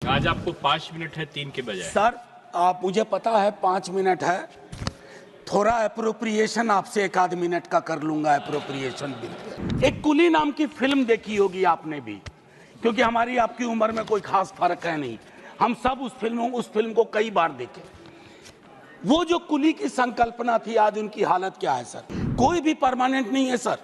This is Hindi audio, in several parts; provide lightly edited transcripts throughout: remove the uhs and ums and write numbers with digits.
आज आपको 5 मिनट है 3 के बजाय। सर आप मुझे पता है 5 मिनट है, थोड़ा अप्रोप्रिएशन आपसे 1 आध मिनट का कर लूंगा। अप्रोप्रिएशन बिल एक कुली नाम की फिल्म देखी होगी आपने भी, क्योंकि हमारी आपकी उम्र में कोई खास फर्क है नहीं, हम सब उस फिल्म को कई बार देखे। वो जो कुली की संकल्पना थी, आज उनकी हालत क्या है सर? कोई भी परमानेंट नहीं है सर,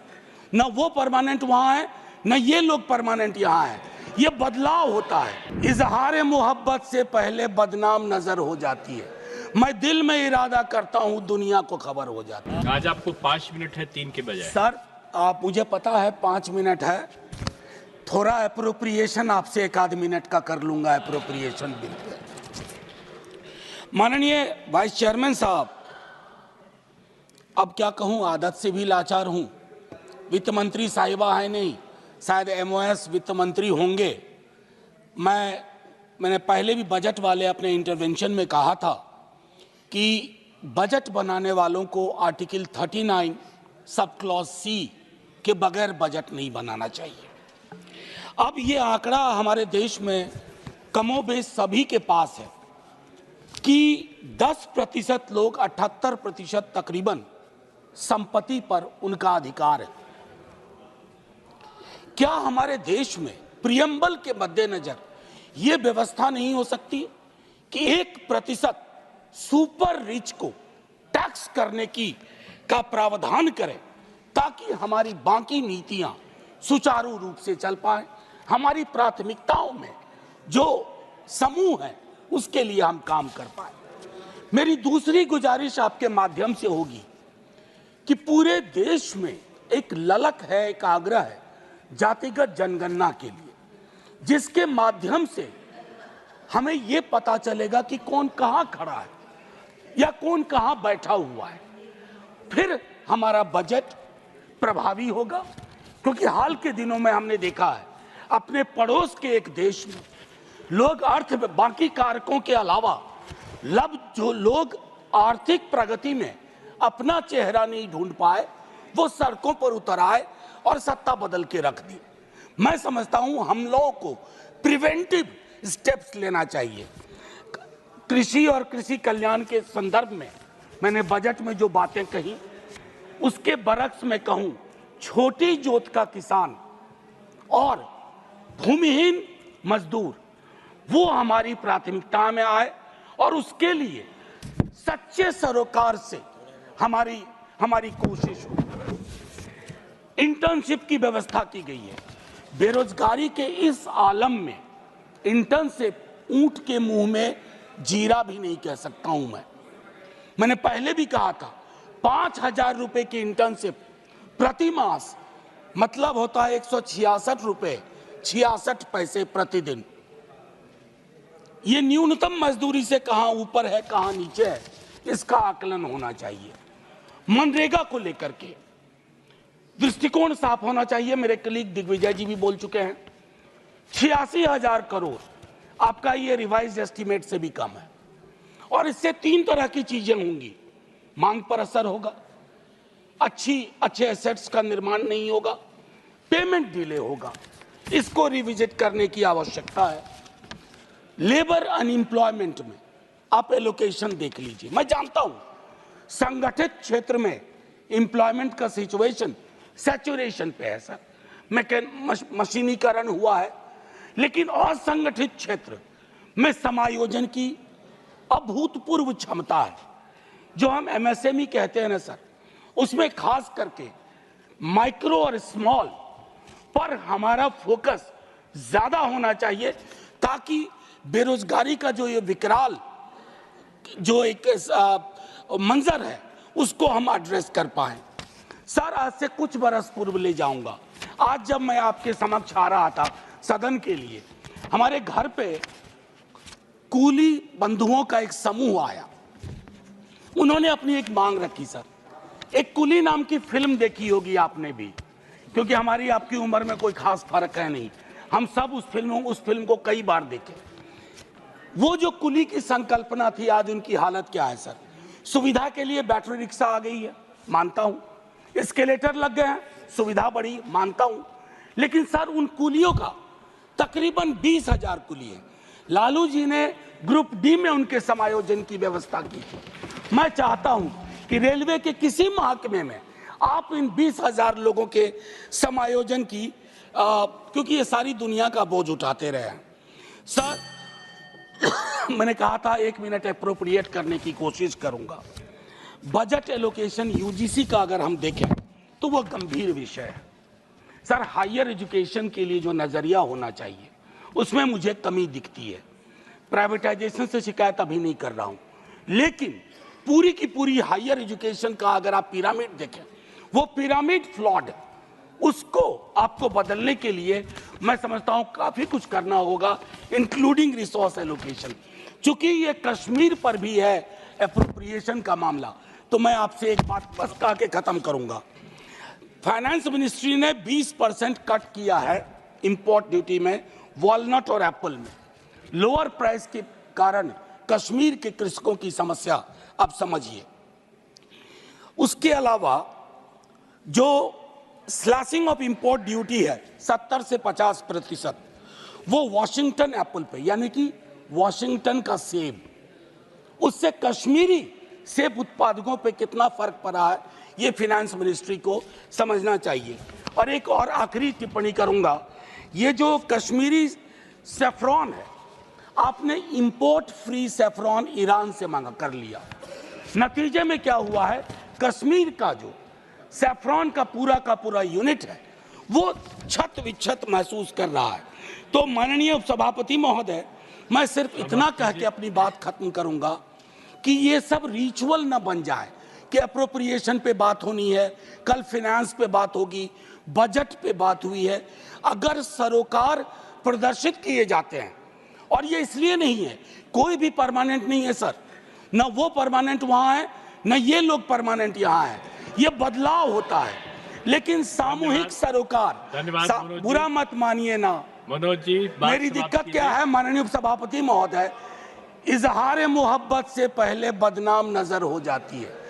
ना वो परमानेंट वहां है, ना ये लोग परमानेंट यहाँ है। ये बदलाव होता है। इजहार मोहब्बत से पहले बदनाम नजर हो जाती है। मैं दिल में इरादा करता हूँ, दुनिया को खबर हो जाती है। आज आपको 5 मिनट है 3 के बजाय। सर आप मुझे पता है 5 मिनट है, थोड़ा अप्रोप्रिएशन आपसे 1 आध मिनट का कर लूंगा। अप्रोप्रिएशन बिल पे माननीय वाइस चेयरमैन साहब, अब क्या कहूँ, आदत से भी लाचार हूँ। वित्त मंत्री साहिबा है नहीं, शायद एमओएस वित्त मंत्री होंगे। मैंने पहले भी बजट वाले अपने इंटरवेंशन में कहा था कि बजट बनाने वालों को आर्टिकल 39 सब क्लॉज सी के बगैर बजट नहीं बनाना चाहिए। अब ये आंकड़ा हमारे देश में कमोबेश सभी के पास है कि 10% लोग 78% तकरीबन संपत्ति पर उनका अधिकार है। क्या हमारे देश में प्रियम्बल के मद्देनजर ये व्यवस्था नहीं हो सकती कि 1% सुपर रिच को टैक्स करने का प्रावधान करें, ताकि हमारी बाकी नीतियां सुचारू रूप से चल पाए? हमारी प्राथमिकताओं में जो समूह है उसके लिए हम काम कर पाए। मेरी दूसरी गुजारिश आपके माध्यम से होगी कि पूरे देश में एक ललक है, एक आग्रह है जातिगत जनगणना के लिए, जिसके माध्यम से हमें यह पता चलेगा कि कौन कहां खड़ा है या कौन कहां बैठा हुआ है। फिर हमारा बजट प्रभावी होगा, क्योंकि हाल के दिनों में हमने देखा है अपने पड़ोस के एक देश में लोग बाकी कारकों के अलावा जो लोग आर्थिक प्रगति में अपना चेहरा नहीं ढूंढ पाए, वो सड़कों पर उतर आए और सत्ता बदल के रख दी। मैं समझता हूं हम लोगों को प्रिवेंटिव स्टेप्स लेना चाहिए। कृषि और कृषि कल्याण के संदर्भ में मैंने बजट में जो बातें कही, उसके बरक्स में कहूं, छोटी जोत का किसान और भूमिहीन मजदूर वो हमारी प्राथमिकता में आए, और उसके लिए सच्चे सरोकार से हमारी कोशिश हो। इंटर्नशिप की व्यवस्था की गई है। बेरोजगारी के इस आलम में इंटर्नशिप ऊंट के मुंह में जीरा भी नहीं कह सकता हूं मैंने पहले भी कहा था 5,000 रुपए की इंटर्नशिप प्रति मास मतलब होता है 166 रुपए 66 पैसे प्रतिदिन। ये न्यूनतम मजदूरी से कहां ऊपर है कहां नीचे है, इसका आकलन होना चाहिए। मनरेगा को लेकर के दृष्टिकोण साफ होना चाहिए। मेरे कलीग दिग्विजय जी भी बोल चुके हैं, 86,000 करोड़ आपका ये रिवाइज एस्टीमेट से भी कम है, और इससे 3 तरह की चीजें होंगी। मांग पर असर होगा, अच्छे एसेट्स का निर्माण नहीं होगा, पेमेंट डिले होगा, इसको रिविजिट करने की आवश्यकता है। लेबर अनएम्प्लॉयमेंट में आप एलोकेशन देख लीजिए। मैं जानता हूं संगठित क्षेत्र में एम्प्लॉयमेंट का सिचुएशन सैचुरेशन पे है सर, मशीनीकरण हुआ है, लेकिन असंगठित क्षेत्र में समायोजन की अभूतपूर्व क्षमता है। जो हम एमएसएमई कहते हैं ना सर, उसमें खास करके माइक्रो और स्मॉल पर हमारा फोकस ज्यादा होना चाहिए, ताकि बेरोजगारी का जो ये विकराल जो एक मंजर है उसको हम एड्रेस कर पाए। सर आज से कुछ बरस पूर्व ले जाऊंगा। आज जब मैं आपके समक्ष आ रहा था सदन के लिए, हमारे घर पे कूली बंधुओं का एक समूह आया। उन्होंने अपनी एक मांग रखी सर। एक कुली नाम की फिल्म देखी होगी आपने भी, क्योंकि हमारी आपकी उम्र में कोई खास फर्क है नहीं, हम सब उस फिल्म को कई बार देखे। वो जो कुली की संकल्पना थी, आज उनकी हालत क्या है सर? सुविधा के लिए बैटरी रिक्शा आ गई है, मानता हूं, एस्केलेटर लग गए हैं, सुविधा बढ़ी, मानता हूं, लेकिन सर उन कुलियों का तकरीबन 20,000 कुली है, लालू जी ने ग्रुप डी में उनके समायोजन की व्यवस्था की थी। मैं चाहता हूं कि रेलवे के किसी महकमे में आप इन 20,000 लोगों के समायोजन की क्योंकि ये सारी दुनिया का बोझ उठाते रहे हैं सर। मैंने कहा था 1 मिनट एप्रोप्रिएट करने की कोशिश करूंगा। बजट एलोकेशन यूजीसी का अगर हम देखें तो वह गंभीर विषय है सर। हायर एजुकेशन के लिए जो नजरिया होना चाहिए उसमें मुझे कमी दिखती है। प्राइवेटाइजेशन से शिकायत अभी नहीं कर रहा हूं, लेकिन पूरी की पूरी हायर एजुकेशन का अगर आप पिरामिड देखें, वो पिरामिड फ्लॉड, उसको आपको बदलने के लिए मैं समझता हूं काफी कुछ करना होगा, इंक्लूडिंग रिसोर्स एलोकेशन। चूंकि ये कश्मीर पर भी है एप्रोप्रिएशन का मामला, तो मैं आपसे एक बात बस कह के खत्म करूंगा। फाइनेंस मिनिस्ट्री ने 20% कट किया है इंपोर्ट ड्यूटी में वॉलनट और एप्पल में। लोअर प्राइस के कारण कश्मीर के कृषकों की समस्या अब समझिए। उसके अलावा जो स्लैशिंग ऑफ इंपोर्ट ड्यूटी है 70 से 50%, वो वॉशिंगटन एप्पल पे, यानी कि वॉशिंगटन का सेब, उससे कश्मीरी सेब उत्पादकों पे कितना फर्क पड़ा है ये फाइनेंस मिनिस्ट्री को समझना चाहिए। और एक और आखिरी टिप्पणी करूंगा, ये जो कश्मीरी सेफ्रॉन है, आपने इंपोर्ट फ्री सेफ्रॉन ईरान से मांगा कर लिया। नतीजे में क्या हुआ है, कश्मीर का जो सेफ्रॉन का पूरा यूनिट है वो छत विच्छत महसूस कर रहा है। तो माननीय उपसभापति महोदय, मैं सिर्फ इतना कह के अपनी बात खत्म करूंगा कि ये सब रिचुअल न बन जाए कि अप्रोप्रिएशन पे बात होनी है, कल फाइनेंस पे बात होगी, बजट पे बात हुई है। अगर सरोकार प्रदर्शित किए जाते हैं, और ये इसलिए नहीं है, कोई भी परमानेंट नहीं है सर, न वो परमानेंट वहां है न ये लोग परमानेंट यहाँ है, ये बदलाव होता है। लेकिन सामूहिक सरोकार, बुरा मत मानिए ना मनोज जी, मेरी दिक्कत क्या है माननीय उपसभापति महोदय, इजहार मोहब्बत से पहले बदनाम नजर हो जाती है।